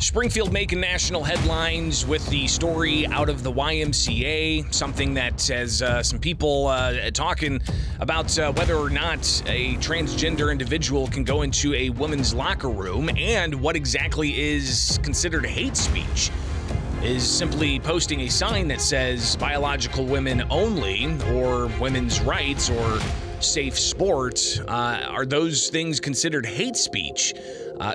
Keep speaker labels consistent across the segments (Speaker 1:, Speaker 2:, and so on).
Speaker 1: Springfield making national headlines with the story out of the YMCA, something that has some people talking about whether or not a transgender individual can go into a women's locker room and what exactly is considered hate speech. Is simply posting a sign that says biological women only or women's rights or safe sport. Are those things considered hate speech?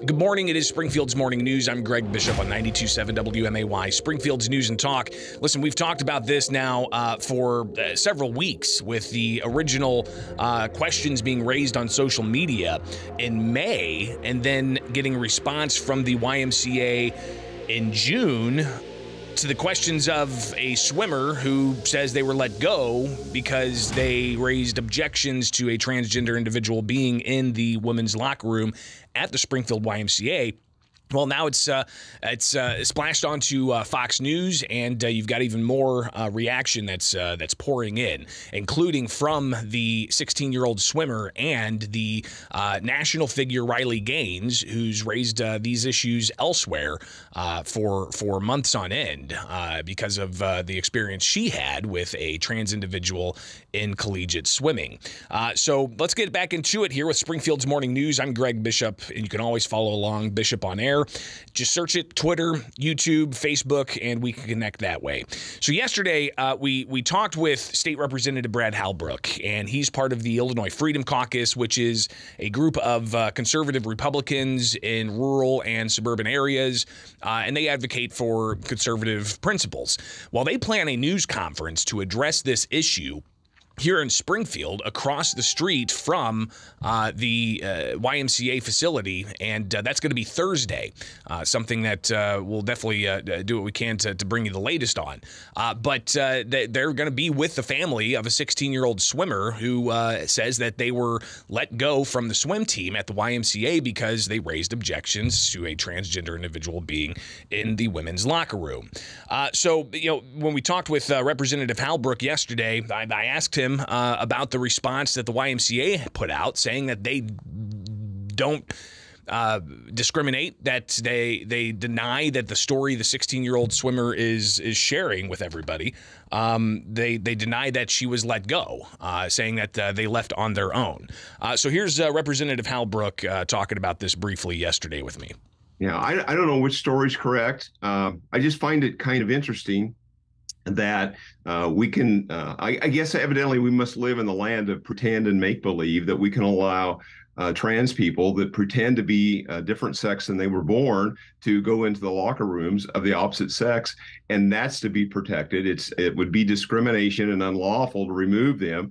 Speaker 1: Good morning. It is Springfield's Morning News. I'm Greg Bishop on 92.7 WMAY, Springfield's News and Talk. Listen, we've talked about this now for several weeks with the original questions being raised on social media in May and then getting a response from the YMCA in June to the questions of a swimmer who says they were let go because they raised objections to a transgender individual being in the women's locker room at the Springfield YMCA. Well, now it's splashed onto Fox News, and you've got even more reaction that's pouring in, including from the 16-year-old swimmer and the national figure Riley Gaines, who's raised these issues elsewhere for months on end because of the experience she had with a trans individual in collegiate swimming. So let's get back into it here with Springfield's Morning News. I'm Greg Bishop, and you can always follow along Bishop on Air. Just search it, Twitter, YouTube, Facebook, and we can connect that way. So yesterday, we talked with State Representative Brad Halbrook, and he's part of the Illinois Freedom Caucus, which is a group of conservative Republicans in rural and suburban areas, and they advocate for conservative principles. Well, they plan a news conference to address this issue here in Springfield, across the street from the YMCA facility, and that's going to be Thursday, something that we'll definitely do what we can to bring you the latest on. But they're going to be with the family of a 16-year-old swimmer who says that they were let go from the swim team at the YMCA because they raised objections to a transgender individual being in the women's locker room. So, when we talked with Representative Halbrook yesterday, I asked him about the response that the YMCA put out, saying that they don't discriminate, that they deny that the story the 16-year-old swimmer is sharing with everybody. They deny that she was let go, saying that they left on their own. So here's Representative Halbrook talking about this briefly yesterday with me.
Speaker 2: Yeah, I don't know which story's correct. I just find it kind of interesting that we can, I guess evidently we must live in the land of pretend and make-believe, that we can allow trans people that pretend to be a different sex than they were born to go into the locker rooms of the opposite sex, and that's to be protected. It would be discrimination and unlawful to remove them.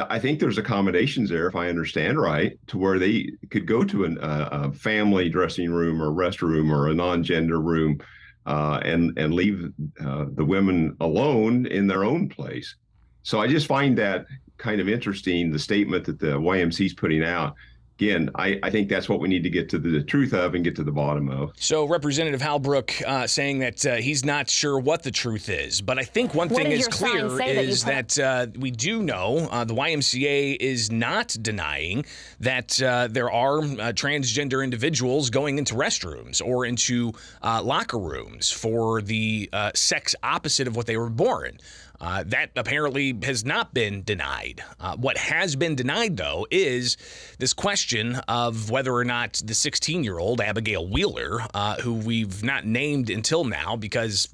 Speaker 2: I think there's accommodations there, if I understand right, to where they could go to a family dressing room or restroom or a non-gender room and leave the women alone in their own place. So I just find that kind of interesting, the statement that the YMCA is putting out. Again, I think that's what we need to get to the truth of and get to the bottom of.
Speaker 1: So Representative Halbrook saying that he's not sure what the truth is. But I think one thing is clear is that we do know the YMCA is not denying that there are transgender individuals going into restrooms or into locker rooms for the sex opposite of what they were born. That apparently has not been denied. What has been denied, though, is this question of whether or not the 16-year-old Abigail Wheeler, who we've not named until now because,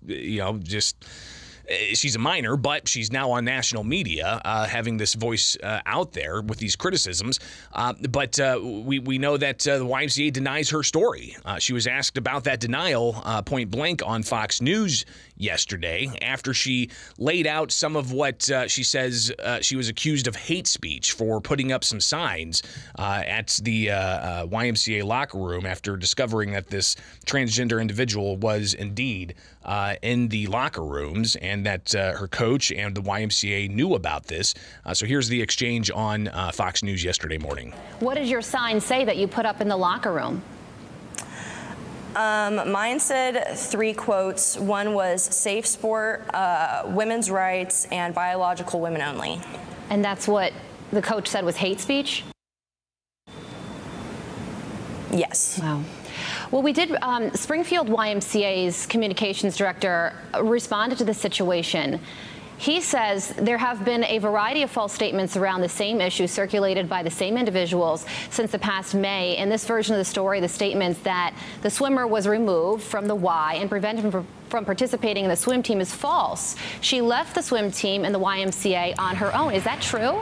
Speaker 1: she's a minor, but she's now on national media having this voice out there with these criticisms. But we know that the YMCA denies her story. She was asked about that denial point blank on Fox News yesterday after she laid out some of what she says she was accused of hate speech for putting up some signs at the YMCA locker room after discovering that this transgender individual was indeed in the locker rooms and that her coach and the YMCA knew about this. So here's the exchange on Fox News yesterday morning.
Speaker 3: What does your sign say that you put up in the locker room?
Speaker 4: Mine said 3 quotes. One was safe sport, women's rights, and biological women only.
Speaker 3: And that's what the coach said was hate speech?
Speaker 4: Yes.
Speaker 3: Wow. Well, we did. Springfield YMCA's communications director responded to the situation. He says there have been a variety of false statements around the same issue circulated by the same individuals since the past May. In this version of the story, the statements that the swimmer was removed from the Y and prevented from participating in the swim team is false. She left the swim team and the YMCA on her own. Is that true?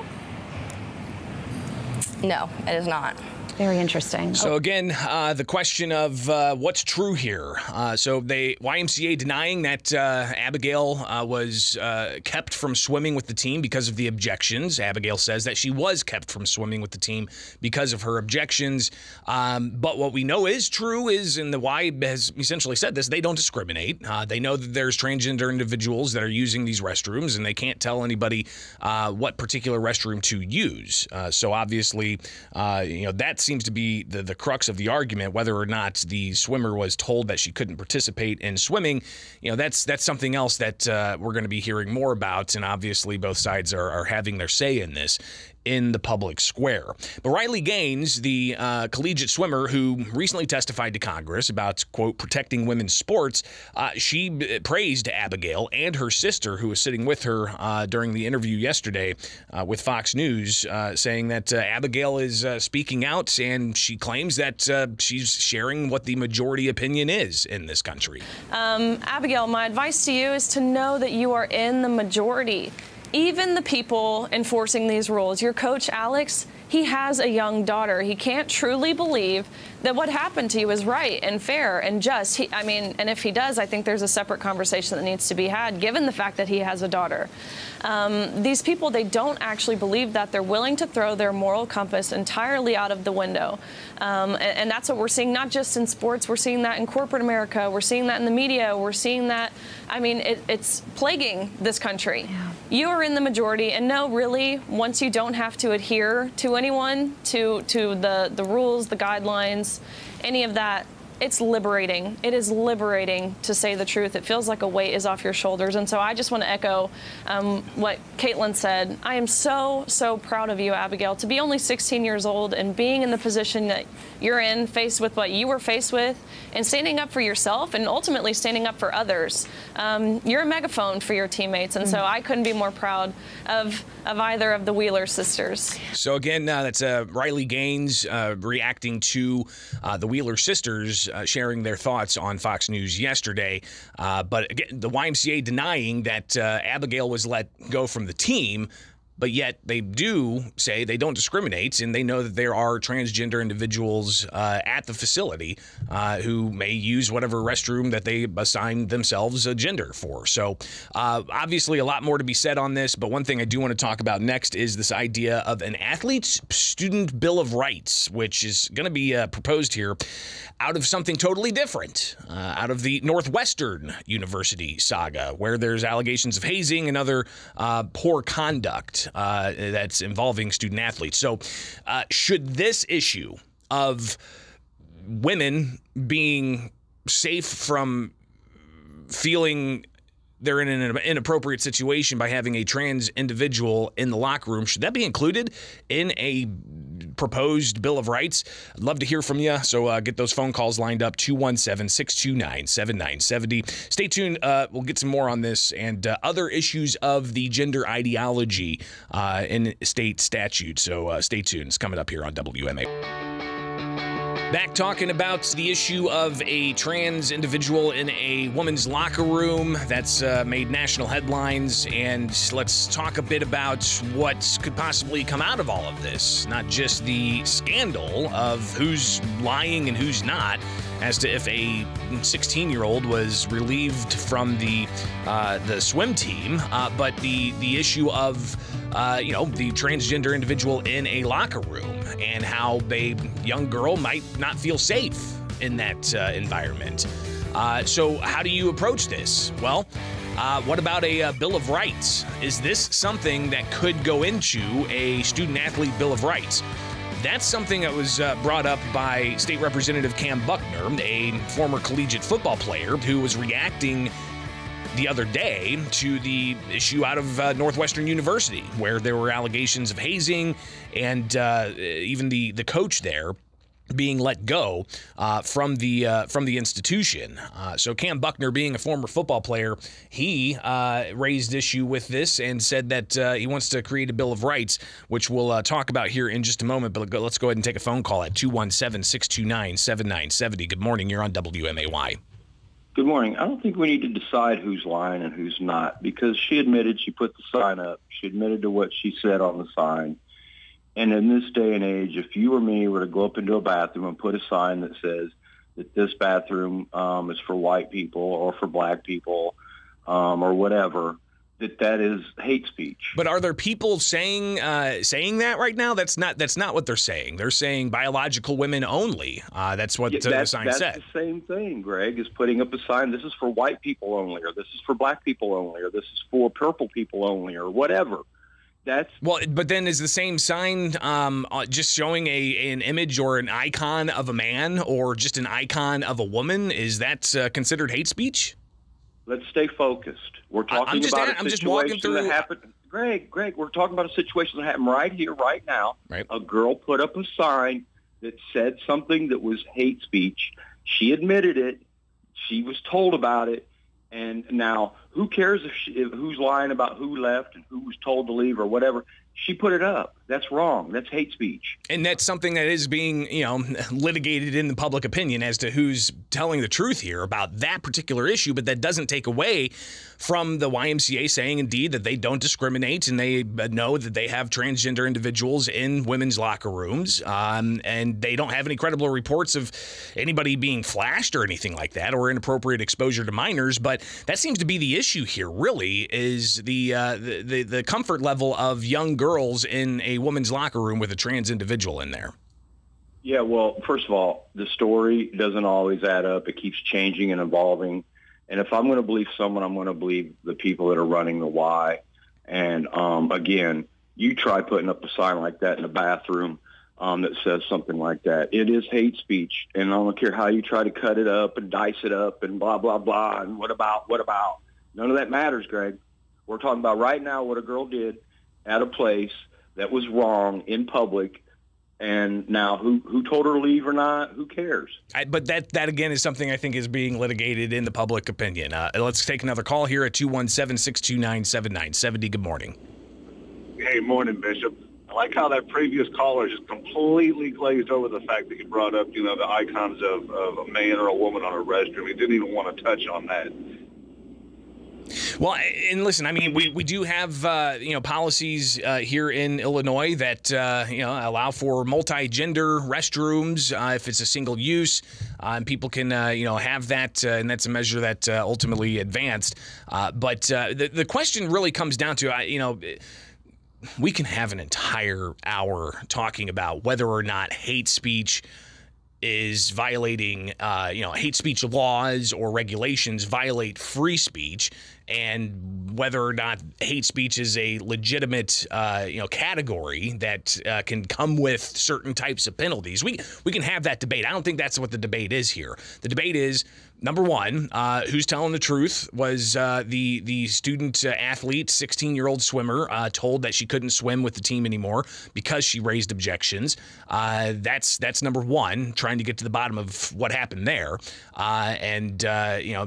Speaker 4: No, it is not.
Speaker 3: Very interesting.
Speaker 1: So again, the question of what's true here. So the YMCA denying that Abigail was kept from swimming with the team because of the objections. Abigail says that she was kept from swimming with the team because of her objections. But what we know is true is, and the Y has essentially said this, they don't discriminate. They know that there's transgender individuals that are using these restrooms, and they can't tell anybody what particular restroom to use. So obviously, that seems to be the crux of the argument. Whether or not the swimmer was told that she couldn't participate in swimming, that's something else that we're going to be hearing more about, and obviously both sides are having their say in this in the public square. But Riley Gaines, the collegiate swimmer who recently testified to Congress about, quote, protecting women's sports, she praised Abigail and her sister, who was sitting with her during the interview yesterday with Fox News, saying that Abigail is speaking out, and she claims that she's sharing what the majority opinion is in this country.
Speaker 5: Abigail, my advice to you is to know that you are in the majority. Even the people enforcing these rules, your coach, Alex, he has a young daughter. He can't truly believe that what happened to you is right and fair and just. And if he does, I think there's a separate conversation that needs to be had, given the fact that he has a daughter. These people, they don't actually believe that. They're willing to throw their moral compass entirely out of the window. And that's what we're seeing, not just in sports. We're seeing that in corporate America. We're seeing that in the media. We're seeing that, it's plaguing this country. Yeah. You are in the majority, and no, really, once you don't have to adhere to anyone, to the rules, the guidelines, any of that, it's liberating. It is liberating to say the truth. It feels like a weight is off your shoulders. And so I just want to echo what Caitlin said. I am so, so proud of you, Abigail, to be only 16 years old and being in the position that you're in, faced with what you were faced with, and standing up for yourself and ultimately standing up for others. You're a megaphone for your teammates. And so I couldn't be more proud of either of the Wheeler sisters.
Speaker 1: So again, that's Riley Gaines reacting to the Wheeler sisters sharing their thoughts on Fox News yesterday. But again, the YMCA denying that Abigail was let go from the team, but yet they do say they don't discriminate, and they know that there are transgender individuals at the facility who may use whatever restroom that they assign themselves a gender for. So obviously a lot more to be said on this, but one thing I do want to talk about next is this idea of an athlete's student bill of rights, which is going to be proposed here out of something totally different, out of the Northwestern University saga, where there's allegations of hazing and other poor conduct that's involving student athletes. So should this issue of women being safe from feeling they're in an inappropriate situation by having a trans individual in the locker room, should that be included in a proposed Bill of Rights? I'd love to hear from you, so get those phone calls lined up, 217-629-7970. Stay tuned. We'll get some more on this and other issues of the gender ideology in state statute, so stay tuned. It's coming up here on WMA. Back talking about the issue of a trans individual in a woman's locker room that's made national headlines, and let's talk a bit about what could possibly come out of all of this. Not just the scandal of who's lying and who's not, as to if a 16-year-old was relieved from the swim team, but the issue of the transgender individual in a locker room and how a young girl might not feel safe in that environment. So how do you approach this? Well, what about a Bill of Rights? Is this something that could go into a student-athlete Bill of Rights? That's something that was brought up by State Representative Cam Buckner, a former collegiate football player who was reacting the other day to the issue out of Northwestern University, where there were allegations of hazing, and even the coach there being let go from the institution. So Cam Buckner, being a former football player, he raised issue with this and said that he wants to create a Bill of Rights, which we'll talk about here in just a moment. But let's go ahead and take a phone call at 217-629-7970. Good morning. You're on WMAY.
Speaker 6: Good morning. I don't think we need to decide who's lying and who's not, because she admitted she put the sign up. She admitted to what she said on the sign. And in this day and age, if you or me were to go up into a bathroom and put a sign that says that this bathroom is for white people or for black people or whatever, that is hate speech.
Speaker 1: But are there people saying that right now? That's not what they're saying. They're saying biological women only. That's what the sign said.
Speaker 6: That's the same thing, Greg, is putting up a sign. This is for white people only, or this is for black people only, or this is for purple people only, or whatever.
Speaker 1: But then is the same sign just showing an image or an icon of a man or just an icon of a woman? Is that considered hate speech?
Speaker 6: Let's stay focused. We're talking about a situation that happened. Greg, we're talking about a situation that happened right here, right now.
Speaker 1: Right.
Speaker 6: A girl put up a sign that said something that was hate speech. She admitted it. She was told about it. And now, who cares if who's lying about who left and who was told to leave or whatever? She put it up. That's wrong. That's hate speech.
Speaker 1: And that's something that is being, litigated in the public opinion as to who's telling the truth here about that particular issue. But that doesn't take away from the YMCA saying, indeed, that they don't discriminate and they know that they have transgender individuals in women's locker rooms. And they don't have any credible reports of anybody being flashed or anything like that or inappropriate exposure to minors. But that seems to be the issue here, really, is the comfort level of young girls in a woman's locker room with a trans individual in there.
Speaker 6: Yeah, well, first of all, the story doesn't always add up. It keeps changing and evolving. And if I'm going to believe someone, I'm going to believe the people that are running the Y. And again, you try putting up a sign like that in a bathroom that says something like that. It is hate speech. And I don't care how you try to cut it up and dice it up and blah, blah, blah. And what about? None of that matters, Greg. We're talking about right now what a girl did at a place that was wrong in public. And now who told her to leave or not, who cares?
Speaker 1: But that again, is something I think is being litigated in the public opinion. Let's take another call here at 217-629-7970. Good morning.
Speaker 7: Hey, morning, Bishop. I like how that previous caller just completely glazed over the fact that you brought up, the icons of a man or a woman on a restroom. He didn't even want to touch on that.
Speaker 1: Well, and listen, I mean, we do have, policies here in Illinois that, allow for multi-gender restrooms if it's a single use, and people can, have that, and that's a measure that ultimately advanced. But the question really comes down to, we can have an entire hour talking about whether or not hate speech is violating, hate speech laws or regulations violate free speech, and whether or not hate speech is a legitimate, category that can come with certain types of penalties. We can have that debate. I don't think that's what the debate is here. The debate is, number one, who's telling the truth? Was the student athlete, 16-year-old swimmer, told that she couldn't swim with the team anymore because she raised objections? That's number one, trying to get to the bottom of what happened there. And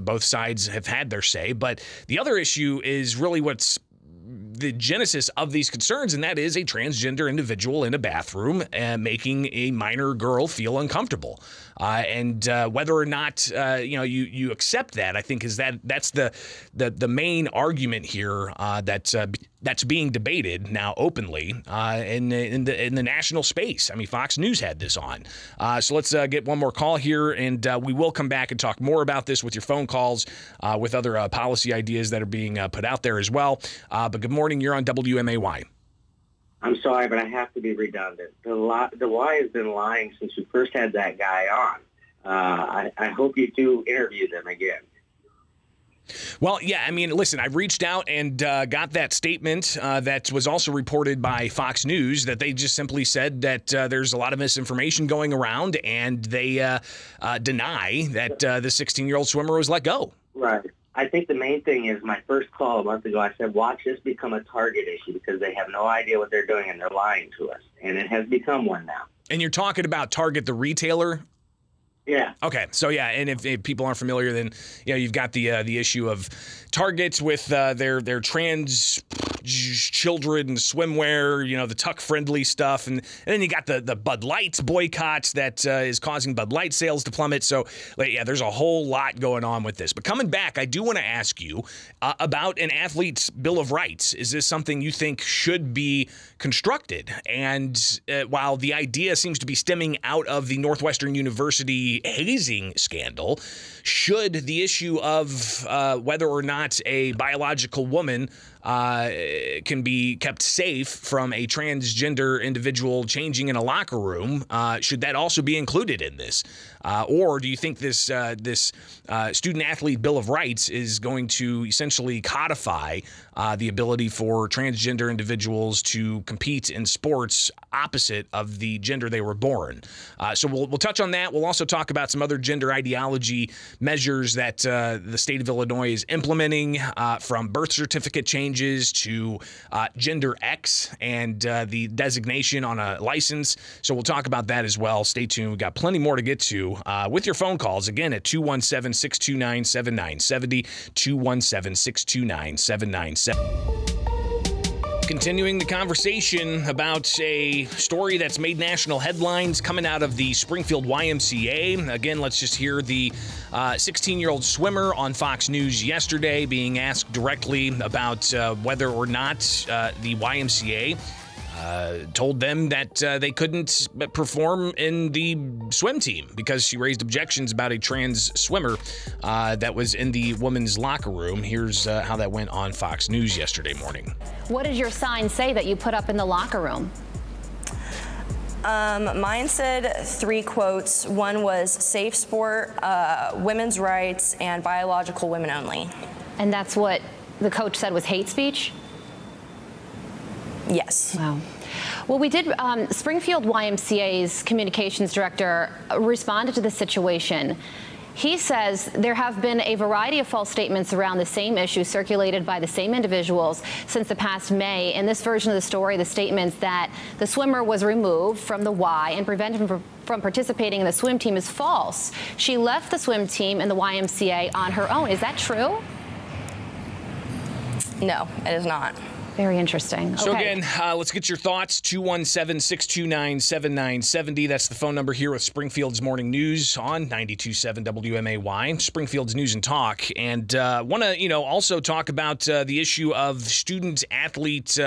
Speaker 1: both sides have had their say. But the other issue is really what's the genesis of these concerns, and that is a transgender individual in a bathroom making a minor girl feel uncomfortable. And whether or not you accept that, I think that's the main argument here that's being debated now openly in the national space. I mean, Fox News had this on. So let's get one more call here, and we will come back and talk more about this with your phone calls, with other policy ideas that are being put out there as well. But good morning. You're on WMAY.
Speaker 8: I'm sorry, but I have to be redundant. The Y has been lying since we first had that guy on. I hope you do interview them again.
Speaker 1: Well, yeah, I mean, listen, I reached out and got that statement that was also reported by Fox News, that they just simply said that there's a lot of misinformation going around, and they deny that the 16-year-old swimmer was let go.
Speaker 8: Right. I think the main thing is, my first call a month ago, I said, watch this become a target issue, because they have no idea what they're doing and they're lying to us. And it has become one now.
Speaker 1: And you're talking about Target, the retailer?
Speaker 8: Yeah.
Speaker 1: Okay, so yeah, and if people aren't familiar, then you've got the issue of Target with their trans children swimwear, the tuck-friendly stuff, and then you got the Bud Light boycott that is causing Bud Light sales to plummet. So yeah, there's a whole lot going on with this. But coming back, I do want to ask you about an athlete's Bill of Rights. Is this something you think should be constructed? And while the idea seems to be stemming out of the Northwestern University hazing scandal, should the issue of whether or not a biological woman can be kept safe from a transgender individual changing in a locker room, should that also be included in this? Or do you think this student-athlete Bill of Rights is going to essentially codify the ability for transgender individuals to compete in sports opposite of the gender they were born? So we'll touch on that. We'll also talk about some other gender ideology measures that the state of Illinois is implementing, from birth certificate changes to Gender X and the designation on a license. So we'll talk about that as well. Stay tuned. We've got plenty more to get to with your phone calls, again, at 217-629-7970, 217-629-7970. Continuing the conversation about a story that's made national headlines coming out of the Springfield YMCA. Again, let's just hear the 16-year-old swimmer on Fox News yesterday being asked directly about whether or not the YMCA told them that they couldn't perform in the swim team because she raised objections about a trans swimmer that was in the women's locker room. Here's how that went on Fox News yesterday morning.
Speaker 3: What did your sign say that you put up in the locker room?
Speaker 4: Mine said 3 quotes. One was safe sport, women's rights, and biological women only.
Speaker 3: And that's what the coach said was hate speech?
Speaker 4: Yes.
Speaker 3: Wow. Well, we did. Springfield YMCA's communications director responded to the situation. He says there have been a variety of false statements around the same issue circulated by the same individuals since the past May. In this version of the story, the statements that the swimmer was removed from the Y and prevented from participating in the swim team is false. She left the swim team and the YMCA on her own. Is that true?
Speaker 4: No, it is not.
Speaker 3: Very interesting.
Speaker 1: So
Speaker 3: okay.
Speaker 1: again, let's get your thoughts. 217-629-7970. That's the phone number here with Springfield's Morning News on 92.7 WMAY, Springfield's News and Talk. And want to, also talk about the issue of student-athlete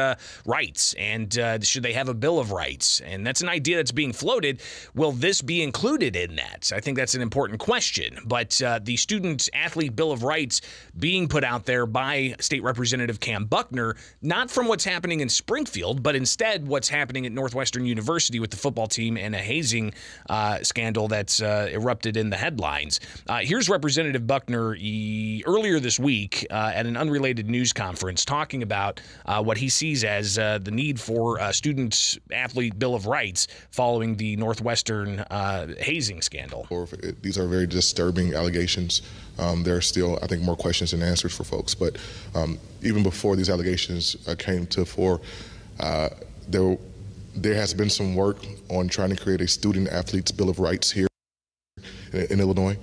Speaker 1: rights and should they have a Bill of Rights? And that's an idea that's being floated. Will this be included in that? I think that's an important question. But the student-athlete Bill of Rights being put out there by State Representative Cam Buckner, not from what's happening in Springfield, but instead what's happening at Northwestern University with the football team and a hazing scandal that's erupted in the headlines. Here's Representative Buckner earlier this week at an unrelated news conference talking about what he sees as the need for a student-athlete Bill of Rights following the Northwestern hazing scandal.
Speaker 9: These are very disturbing allegations. There are still, I think, more questions than answers for folks. But even before these allegations came to fore, there has been some work on trying to create a student-athletes Bill of Rights here in Illinois.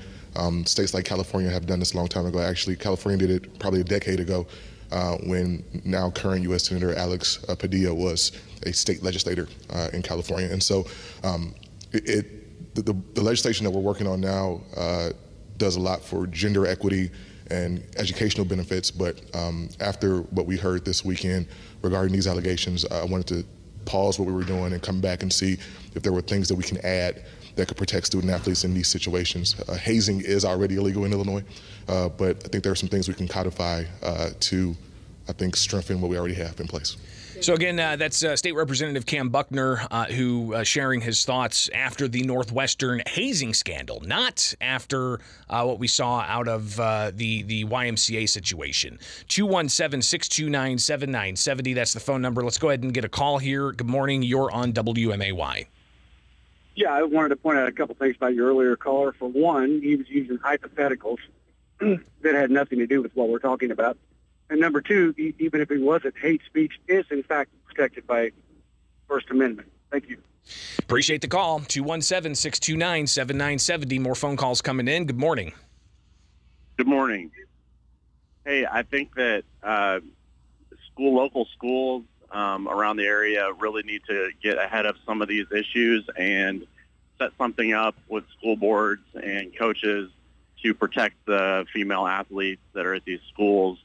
Speaker 9: States like California have done this a long time ago. Actually, California did it probably a decade ago when now current U.S. Senator Alex Padilla was a state legislator in California. And so the legislation that we're working on now does a lot for gender equity and educational benefits, but after what we heard this weekend regarding these allegations, I wanted to pause what we were doing and come back and see if there were things that we can add that could protect student athletes in these situations. Hazing is already illegal in Illinois, but I think there are some things we can codify to, I think, strengthen what we already have in place.
Speaker 1: So again, that's State Representative Cam Buckner, who sharing his thoughts after the Northwestern hazing scandal, not after what we saw out of the YMCA situation. 217-629-7970. That's the phone number. Let's go ahead and get a call here. Good morning. You're on WMAY.
Speaker 10: Yeah, I wanted to point out a couple things about your earlier caller. For one, he was using hypotheticals that had nothing to do with what we're talking about. And number two, even if it wasn't, hate speech is in fact protected by First Amendment. Thank you.
Speaker 1: Appreciate the call. 217-629-7970. More phone calls coming in. Good morning.
Speaker 11: Good morning. Hey, I think that local schools around the area really need to get ahead of some of these issues and set something up with school boards and coaches to protect the female athletes that are at these schools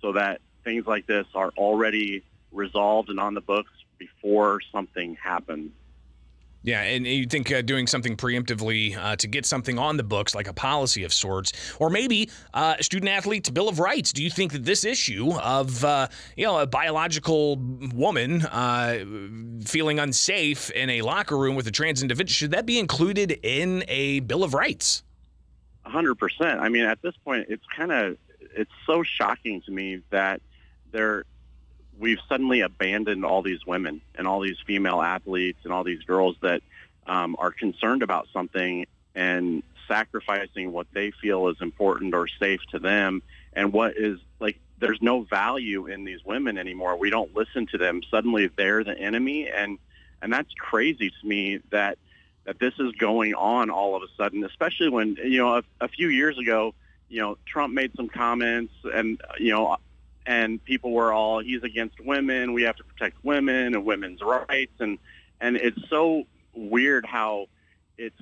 Speaker 11: so that things like this are already resolved and on the books before something happens.
Speaker 1: Yeah, and you think doing something preemptively to get something on the books, like a policy of sorts, or maybe a student-athlete's Bill of Rights. Do you think that this issue of, a biological woman feeling unsafe in a locker room with a trans individual, should that be included in a Bill of Rights?
Speaker 11: 100%. I mean, at this point, it's so shocking to me that we've suddenly abandoned all these women and all these female athletes and all these girls that are concerned about something and sacrificing what they feel is important or safe to them. And what is there's no value in these women anymore. We don't listen to them. Suddenly they're the enemy. And that's crazy to me that this is going on all of a sudden, especially when, a few years ago, Trump made some comments and people were all, he's against women, we have to protect women and women's rights. And it's so weird how it's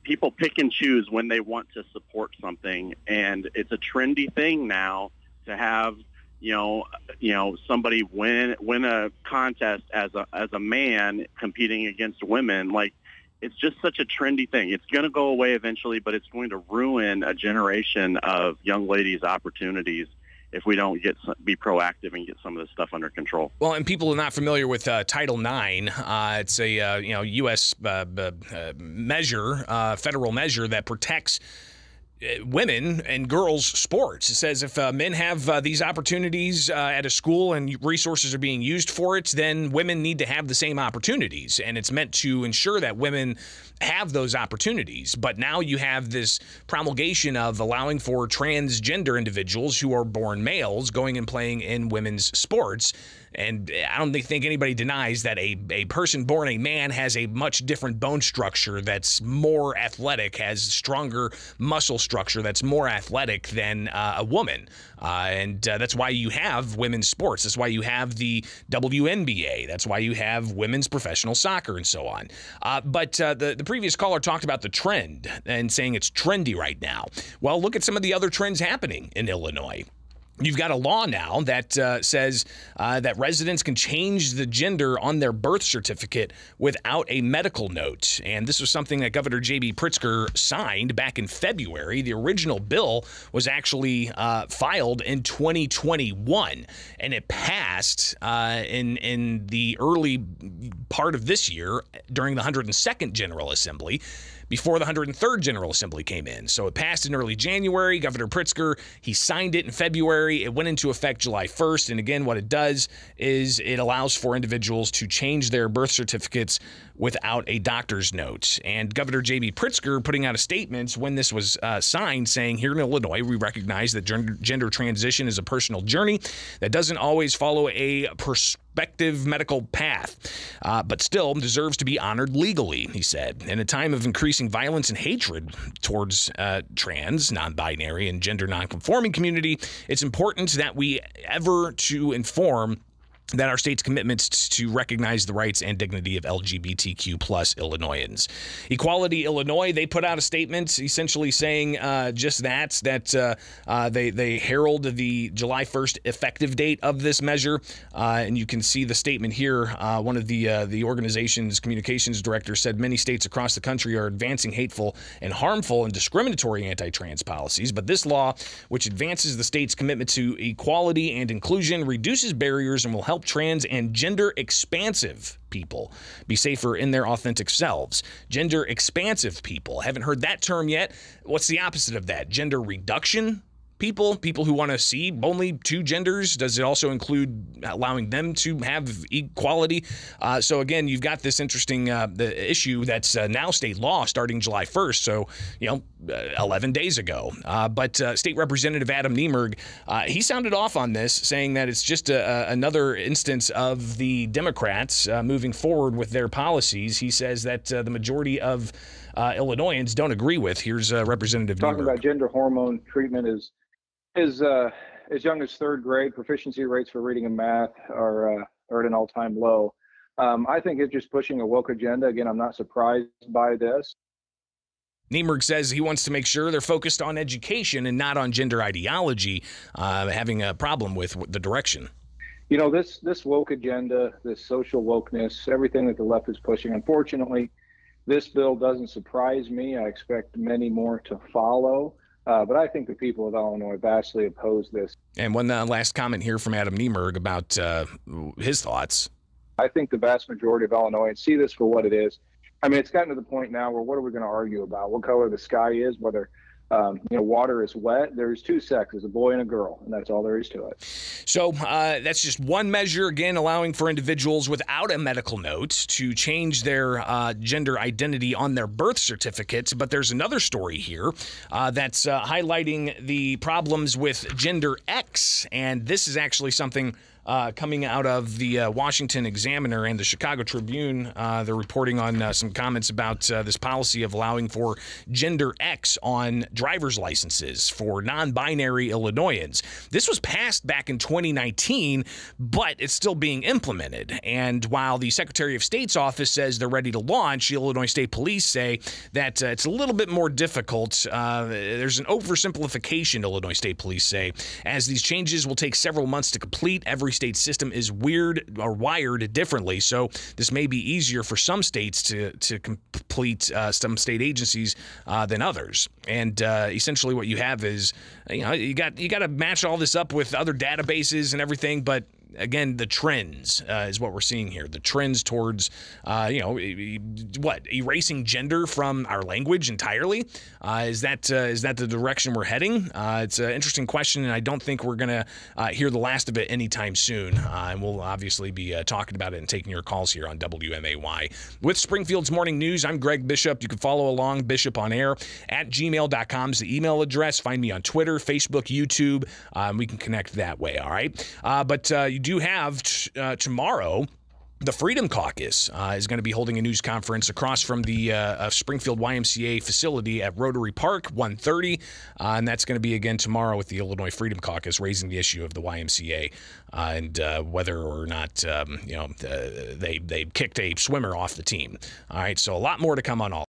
Speaker 11: people pick and choose when they want to support something. And it's a trendy thing now to have, somebody win a contest as a man competing against women. It's just such a trendy thing. It's going to go away eventually, but it's going to ruin a generation of young ladies' opportunities if we don't be proactive and get some of this stuff under control.
Speaker 1: Well, and people are not familiar with Title IX. It's a U.S. measure, federal measure that protects women and girls' sports. It says if men have these opportunities at a school and resources are being used for it, then women need to have the same opportunities. And it's meant to ensure that women have those opportunities. But now you have this promulgation of allowing for transgender individuals who are born males going and playing in women's sports. And I don't think anybody denies that a person born a man has a much different bone structure that's more athletic, has stronger muscle structure that's more athletic than a woman. And that's why you have women's sports. That's why you have the WNBA. That's why you have women's professional soccer and so on. But the previous caller talked about the trend and saying it's trendy right now. Well, look at some of the other trends happening in Illinois. You've got a law now that says that residents can change the gender on their birth certificate without a medical note. And this was something that Governor J.B. Pritzker signed back in February. The original bill was actually filed in 2021, and it passed in the early part of this year during the 102nd General Assembly, before the 103rd General Assembly came in. So it passed in early January. Governor Pritzker, he signed it in February. It went into effect July 1st. And again, what it does is it allows for individuals to change their birth certificates without a doctor's note. And Governor J.B. Pritzker putting out a statement when this was signed saying, here in Illinois, we recognize that gender transition is a personal journey that doesn't always follow a prospective medical path, but still deserves to be honored legally, he said. In a time of increasing violence and hatred towards trans, non-binary, and gender non-conforming community, it's important that we ever to inform that our state's commitments to recognize the rights and dignity of LGBTQ plus Illinoisans. Equality Illinois, they put out a statement essentially saying just that they herald the July 1st effective date of this measure. And you can see the statement here. One of the organization's communications directors said many states across the country are advancing hateful and harmful and discriminatory anti-trans policies. But this law, which advances the state's commitment to equality and inclusion, reduces barriers and will help trans and gender expansive people be safer in their authentic selves. Gender expansive people. Haven't heard that term yet. What's the opposite of that? Gender reduction people who want to see only two genders? Does it also include allowing them to have equality? So again, you've got this interesting the issue that's now state law starting July 1st. So, 11 days ago. But State Representative Adam Niemerg, he sounded off on this, saying that it's just another instance of the Democrats moving forward with their policies. He says that the majority of Illinoisans don't agree with. Here's Representative
Speaker 12: Talking
Speaker 1: Niemerg.
Speaker 12: about gender hormone treatment is as young as third grade. Proficiency rates for reading and math are at an all-time low. I think it's just pushing a woke agenda. Again, I'm not surprised by this.
Speaker 1: Niemerg says he wants to make sure they're focused on education and not on gender ideology, having a problem with the direction.
Speaker 12: This woke agenda, this social wokeness, everything that the left is pushing, unfortunately, this bill doesn't surprise me. I expect many more to follow. But I think the people of Illinois vastly oppose this.
Speaker 1: And one last comment here from Adam Niemerg about his thoughts.
Speaker 12: I think the vast majority of Illinoisans see this for what it is. I mean, it's gotten to the point now where what are we going to argue about? What color the sky is, whether water is wet. There's two sexes, a boy and a girl, and that's all there is to it.
Speaker 1: So that's just one measure, again, allowing for individuals without a medical note to change their gender identity on their birth certificates. But there's another story here that's highlighting the problems with gender X, and this is actually something coming out of the Washington Examiner and the Chicago Tribune. They're reporting on some comments about this policy of allowing for gender X on driver's licenses for non-binary Illinoisans. This was passed back in 2019, but it's still being implemented. And while the Secretary of State's office says they're ready to launch, the Illinois State Police say that it's a little bit more difficult. There's an oversimplification, Illinois State Police say, as these changes will take several months to complete. Every state system is wired differently, so this may be easier for some states to complete, some state agencies than others. And essentially, what you have is, you got to match all this up with other databases and everything, but again, the trends is what we're seeing here. The trends towards, erasing gender from our language entirely. Is that the direction we're heading? It's an interesting question, and I don't think we're going to hear the last of it anytime soon. And we'll obviously be talking about it and taking your calls here on WMAY. With Springfield's Morning News, I'm Greg Bishop. You can follow along, Bishop on Air at gmail.com is the email address. Find me on Twitter, Facebook, YouTube. We can connect that way, all right? But you do have tomorrow, the Freedom Caucus is going to be holding a news conference across from the Springfield YMCA facility at Rotary Park, 1:30, and that's going to be again tomorrow with the Illinois Freedom Caucus raising the issue of the YMCA and whether or not they kicked a swimmer off the team. All right, so a lot more to come on all.